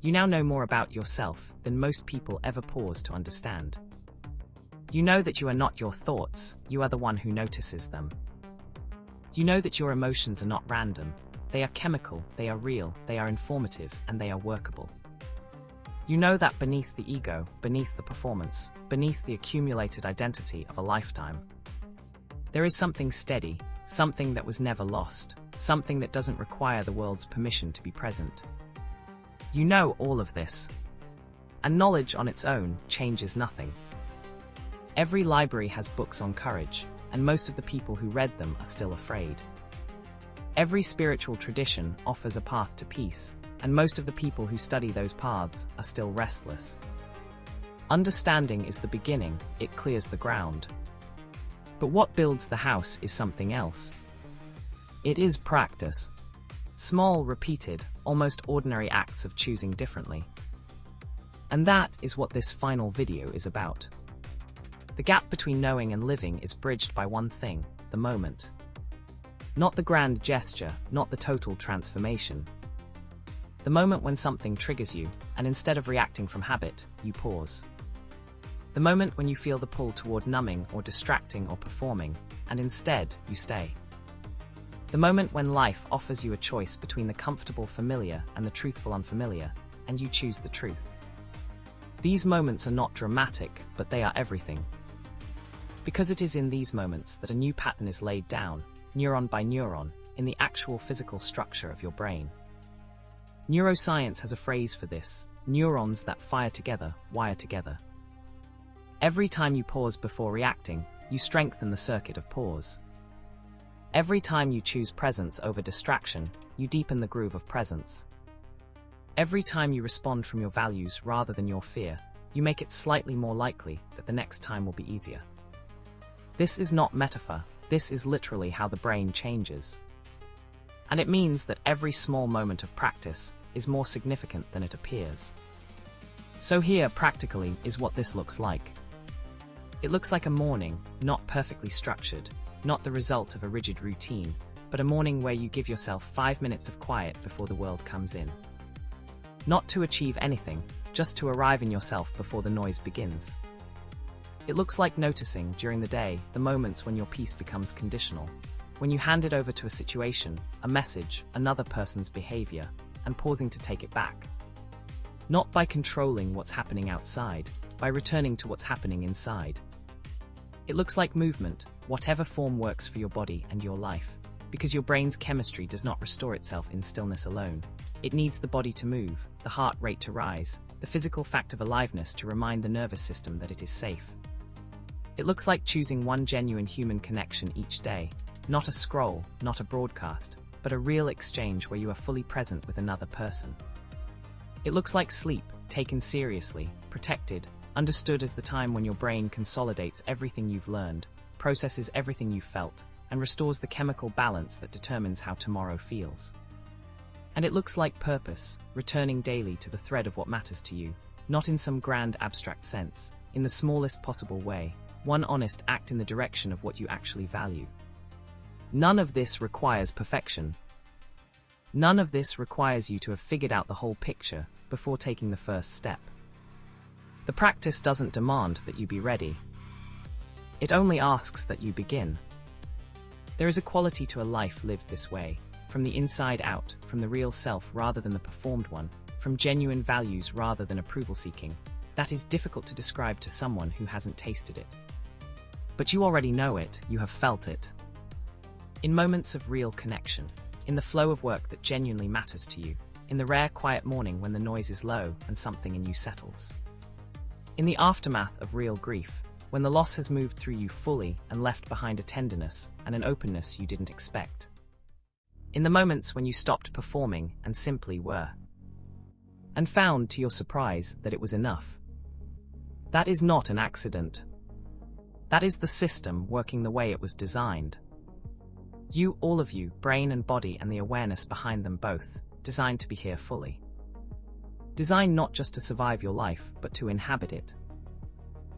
You now know more about yourself than most people ever pause to understand. You know that you are not your thoughts, you are the one who notices them. You know that your emotions are not random. They are chemical, they are real, they are informative, and they are workable. You know that beneath the ego, beneath the performance, beneath the accumulated identity of a lifetime, there is something steady, something that was never lost, something that doesn't require the world's permission to be present. You know all of this. And knowledge on its own changes nothing. Every library has books on courage, and most of the people who read them are still afraid. Every spiritual tradition offers a path to peace, and most of the people who study those paths are still restless. Understanding is the beginning, it clears the ground. But what builds the house is something else. It is practice. Small, repeated, almost ordinary acts of choosing differently. And that is what this final video is about. The gap between knowing and living is bridged by one thing, the moment. Not the grand gesture, not the total transformation. The moment when something triggers you, and instead of reacting from habit, you pause. The moment when you feel the pull toward numbing or distracting or performing, and instead, you stay. The moment when life offers you a choice between the comfortable familiar and the truthful unfamiliar, and you choose the truth. These moments are not dramatic, but they are everything. Because it is in these moments that a new pattern is laid down, neuron by neuron, in the actual physical structure of your brain. Neuroscience has a phrase for this: neurons that fire together, wire together. Every time you pause before reacting, you strengthen the circuit of pause. Every time you choose presence over distraction, you deepen the groove of presence. Every time you respond from your values rather than your fear, you make it slightly more likely that the next time will be easier. This is not metaphor, this is literally how the brain changes. And it means that every small moment of practice is more significant than it appears. So here, practically, is what this looks like. It looks like a morning, not perfectly structured, not the result of a rigid routine, but a morning where you give yourself 5 minutes of quiet before the world comes in. Not to achieve anything, just to arrive in yourself before the noise begins. It looks like noticing, during the day, the moments when your peace becomes conditional, when you hand it over to a situation, a message, another person's behavior, and pausing to take it back. Not by controlling what's happening outside, by returning to what's happening inside. It looks like movement, whatever form works for your body and your life, because your brain's chemistry does not restore itself in stillness alone. It needs the body to move, the heart rate to rise, the physical fact of aliveness to remind the nervous system that it is safe. It looks like choosing one genuine human connection each day, not a scroll, not a broadcast, but a real exchange where you are fully present with another person. It looks like sleep, taken seriously, protected, understood as the time when your brain consolidates everything you've learned, processes everything you've felt, and restores the chemical balance that determines how tomorrow feels. And it looks like purpose, returning daily to the thread of what matters to you, not in some grand abstract sense, in the smallest possible way, one honest act in the direction of what you actually value. None of this requires perfection. None of this requires you to have figured out the whole picture before taking the first step. The practice doesn't demand that you be ready. It only asks that you begin. There is a quality to a life lived this way, from the inside out, from the real self rather than the performed one, from genuine values rather than approval seeking, that is difficult to describe to someone who hasn't tasted it. But you already know it, you have felt it. In moments of real connection, in the flow of work that genuinely matters to you, in the rare quiet morning when the noise is low and something in you settles. In the aftermath of real grief, when the loss has moved through you fully and left behind a tenderness and an openness you didn't expect. In the moments when you stopped performing and simply were. And found, to your surprise, that it was enough. That is not an accident. That is the system working the way it was designed. You, all of you, brain and body and the awareness behind them both, designed to be here fully. Designed not just to survive your life, but to inhabit it.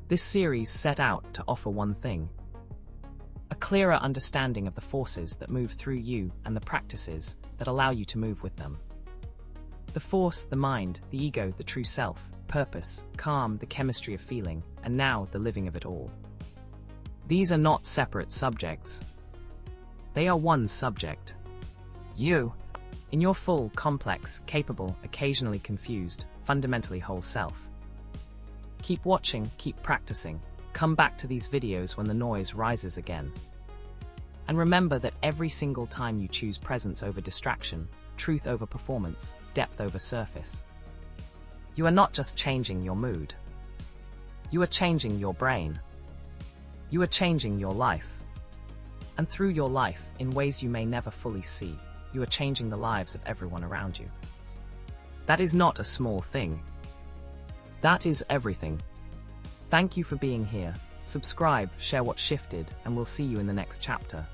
This series set out to offer one thing. A clearer understanding of the forces that move through you and the practices that allow you to move with them. The force, the mind, the ego, the true self, purpose, calm, the chemistry of feeling, and now the living of it all. These are not separate subjects. They are one subject. You, in your full, complex, capable, occasionally confused, fundamentally whole self. Keep watching, keep practicing. Come back to these videos when the noise rises again. And remember that every single time you choose presence over distraction, truth over performance, depth over surface, you are not just changing your mood. You are changing your brain. You are changing your life. And through your life, in ways you may never fully see, you are changing the lives of everyone around you. That is not a small thing. That is everything. Thank you for being here. Subscribe, share what shifted, and we'll see you in the next chapter.